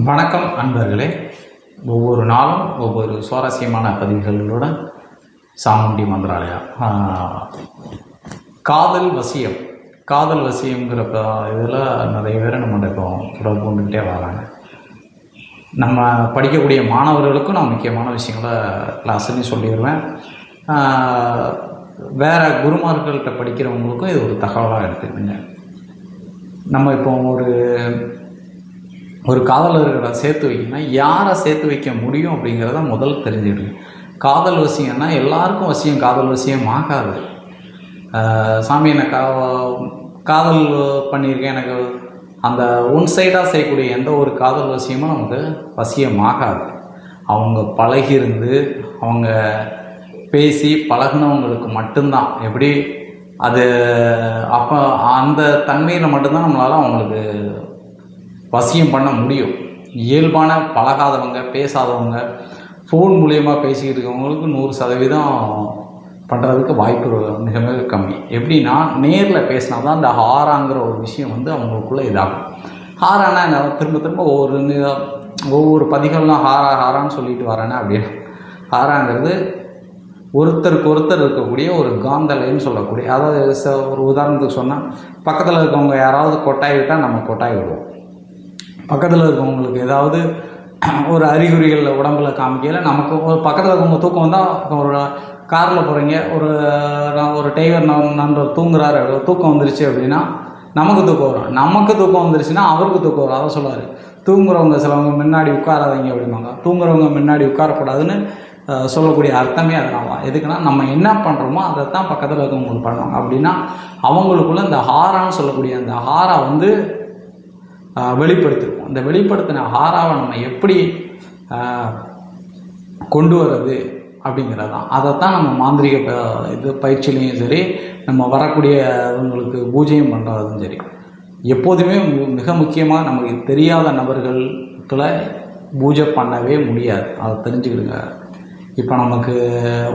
வணக்கம் அன்பர்களே. ஒவ்வொரு நாளும் ஒவ்வொரு சுவாரஸ்யமான பதிவுகளோட சாமுண்டி மந்திராலயா. காதல் வசியம் வசியங்கிற இதில் நிறைய பேர் நம்மகிட்ட இப்போ தொடர்பு கொண்டுகிட்டே வராங்க. நம்ம படிக்கக்கூடிய மாணவர்களுக்கும் நான் முக்கியமான விஷயங்களை கிளாஸ்ன்னு சொல்லிடுவேன். வேறு குருமார்கள்ட்ட படிக்கிறவங்களுக்கும் இது ஒரு தகவலாக எடுத்துக்கணுங்க. நம்ம இப்போ ஒரு காதலர்களை சேர்த்து வைக்கணும்னா யாரை சேர்த்து வைக்க முடியும் அப்படிங்கிறத முதல் தெரிஞ்சுக்கிடுங்க. காதல் வசியம்னா எல்லாருக்கும் வசியம் காதல் வசியம் ஆகாது. சாமி எனக்கு காதல் பண்ணியிருக்கேன், எனக்கு அந்த ஒன் சைடாக செய்யக்கூடிய எந்த ஒரு காதல் வசியமும் நமக்கு வசியம் ஆகாது. அவங்க பழகிருந்து அவங்க பேசி பழகினவங்களுக்கு மட்டும்தான் எப்படி அது அப்போ அந்த தன்மையில் மட்டும்தான் நம்மளால் அவங்களுக்கு வசியம் பண்ண முடியும். இயல்பான பழகாதவங்க பேசாதவங்க ஃபோன் மூலியமாக பேசிக்கிட்டு இருக்கவங்களுக்கு 100% பண்ணுறதுக்கு வாய்ப்பு மிக மிக கம்மி. எப்படின்னா நேரில் பேசினா தான் அந்த ஹாராங்கிற ஒரு விஷயம் அவங்களுக்குள்ளே இதாகும். ஹாரானா திரும்ப திரும்ப ஒவ்வொரு பதிகள்லாம் ஹாரான்னு சொல்லிட்டு வரேன்னா அப்படின்னு ஹாராங்கிறது ஒருத்தருக்கு ஒருத்தர் இருக்கக்கூடிய ஒரு காந்தலைன்னு சொல்லக்கூடிய, அதாவது ஒரு உதாரணத்துக்கு சொன்னால் பக்கத்தில் இருக்கவங்க யாராவது கொட்டாய் விட்டால் நம்ம கொட்டாய் விடுவோம். பக்கத்தில் இருக்கவங்களுக்கு ஏதாவது ஒரு அறிகுறிகள் உடம்புல காமிக்கல நமக்கு ஒரு பக்கத்தில் இருக்கவங்க தூக்கம் வந்தால், ஒரு காரில் போகிறீங்க, ஒரு டிரைவர் நண்பர் தூங்குறாரு, தூக்கம் வந்துருச்சு அப்படின்னா நமக்கு தூக்கம் வரும். நமக்கு தூக்கம் வந்துருச்சுன்னா அவருக்கு தூக்கம் வரும். அதை சொல்லுவார், தூங்குறவங்க சிலவங்க முன்னாடி உட்காராதீங்க அப்படிம்பாங்க. தூங்குறவங்க முன்னாடி உட்காரக்கூடாதுன்னு சொல்லக்கூடிய அர்த்தமே அதனால தான். எதுக்குன்னா நம்ம என்ன பண்ணுறோமோ அதைத்தான் பக்கத்தில் இருக்கவங்களுக்கு பண்ணுவாங்க. அப்படின்னா அவங்களுக்குள்ள இந்த ஹாரான்னு சொல்லக்கூடிய அந்த ஹாரா வெளிப்படுத்திருக்கோம். இந்த வெளிப்படுத்தின ஹாராவை நம்ம எப்படி கொண்டு வர்றது அப்படிங்கிறதான். அதைத்தான் நம்ம மாந்திரிக பயிற்சியிலையும் சரி, நம்ம வரக்கூடியவங்களுக்கு பூஜையும் பண்ணுறதும் சரி, எப்போதுமே மிக முக்கியமாக நமக்கு தெரியாத நபர்களுக்குள்ள பூஜை பண்ணவே முடியாது. அதை தெரிஞ்சுக்கிடுங்க. இப்போ நமக்கு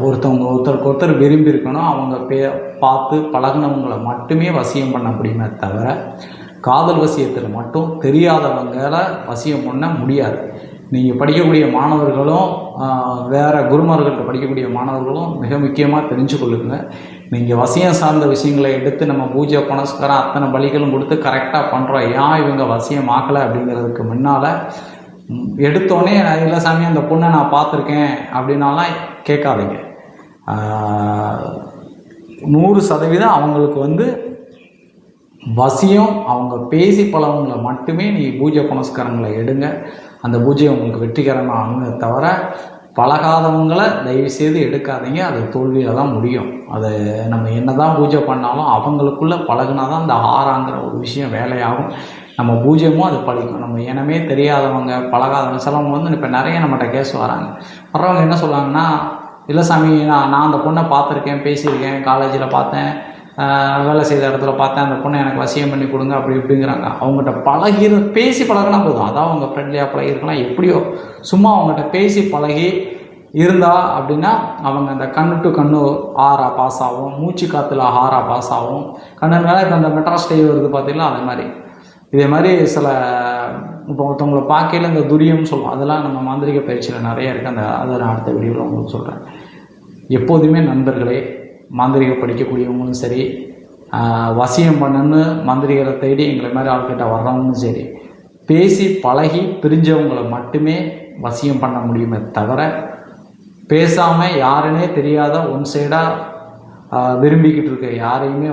ஒருத்தருக்கு ஒருத்தர் விரும்பி இருக்கணும், அவங்க பார்த்து பழகினவங்களை மட்டுமே வசியம் பண்ண முடியுமே தவிர காதல் வசியத்தில் மட்டும் தெரியாதவங்களை வசியம் பண்ண முடியாது. நீங்கள் படிக்கக்கூடிய மாணவர்களும் வேறு குருமார்கள்ட்ட படிக்கக்கூடிய மாணவர்களும் மிக முக்கியமாக தெரிஞ்சு கொள்ளுங்க. நீங்கள் வசியம் சார்ந்த விஷயங்களை எடுத்து நம்ம பூஜை புனஸ்காரம் அத்தனை பலிகளும் கொடுத்து கரெக்டாக பண்ணுறோம், ஏன் இவங்க வசியம் ஆக்கலை அப்படிங்கிறதுக்கு முன்னால் எடுத்தோடனே இல்லை சாமி அந்த பொண்ணை நான் பார்த்துருக்கேன் அப்படின்னாலாம் கேட்காதீங்க. 100% அவங்களுக்கு வசியம் அவங்க பேசி பழவங்களை மட்டுமே நீங்கள் பூஜை புனஸ்காரங்களை எடுங்க. அந்த பூஜையை உங்களுக்கு வெற்றிகரமாக ஆகுங்க தவிர பழகாதவங்களை தயவுசெய்து எடுக்காதீங்க. அது தோல்வியில் தான் முடியும். அது நம்ம என்ன தான் பூஜை பண்ணாலும் அவங்களுக்குள்ளே பழகுனா தான் அந்த ஆறாங்கிற ஒரு விஷயம் வேலையாகும். நம்ம பூஜையும் அது பழிக்கும். நம்ம இனமே தெரியாதவங்க பழகாதவங்க சிலவங்க இப்போ நிறைய நம்மகிட்ட கேஸ் வர்றவங்க என்ன சொல்லுவாங்கன்னா, இல்லை சாமி நான் அந்த பொண்ணை பார்த்துருக்கேன், பேசியிருக்கேன், காலேஜில் பார்த்தேன், வேலை செய்த இடத்துல பார்த்தேன், அந்த பொண்ணை எனக்கு வசியம் பண்ணி கொடுங்க அப்படி இப்படிங்கிறாங்க. அவங்ககிட்ட பேசி பழகினா போதும். அதான் அவங்க ஃப்ரெண்ட்லியாக பழகிருக்கலாம், எப்படியோ சும்மா அவங்ககிட்ட பேசி பழகி இருந்தா அப்படின்னா அவங்க அந்த கண்ணு டு கண்ணு ஆறா பாஸ் ஆகும், மூச்சு காற்றுல ஆறா பாஸ் ஆகும். கண்ணு மேலே இப்போ அந்த மெட்ராஸ் ஸ்டே வருது பார்த்தீங்களா, அதே மாதிரி இதே மாதிரி சில இப்போ ஒருத்தவங்களை பார்க்கையில் இந்த துரியம்னு சொல்லுவோம், அதெல்லாம் நம்ம மாந்திரிக பயிற்சியில் நிறைய இருக்குது. அதை நான் அடுத்த வீடியோவில் உங்களுக்கு சொல்கிறேன். எப்போதுமே நண்பர்களே, மாந்திரிக படிக்கக்கூடியவங்களும் சரி, வசியம் பண்ணுன்னு மாந்திரிகளை தேடி எங்களை மாதிரி ஆள்கிட்ட வர்றவங்களும் சரி, பேசி பழகி பிரிஞ்சவங்களை மட்டுமே வசியம் பண்ண முடியுமே தவிர பேசாமல் யாருன்னே தெரியாத ஒன் சைடாக விரும்பிக்கிட்டு இருக்க யாரையுமே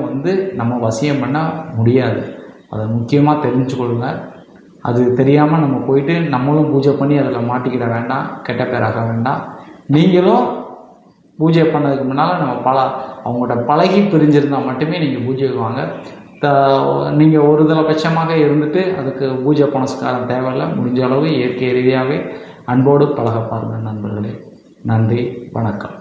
நம்ம வசியம் பண்ண முடியாது. அதை முக்கியமாக தெரிஞ்சுக்கொள்ளுங்க. அது தெரியாமல் நம்ம போயிட்டு நம்மளும் பூஜை பண்ணி அதில் மாட்டிக்கிட வேண்டாம், கெட்ட பேராக வேண்டாம். நீங்களும் பூஜை பண்ணதுக்கு முன்னால் அவங்கள்ட்ட பழகி பிரிஞ்சிருந்தால் மட்டுமே நீங்கள் பூஜைக்கு வாங்க. நீங்கள் ஒரு பட்சமாக இருந்துட்டு அதுக்கு பூஜை புனஸ்காரம் தேவையில்லை. முடிஞ்ச அளவு இயற்கை ரீதியாகவே அன்போடு பழக பாருங்கள் நண்பர்களே. நன்றி, வணக்கம்.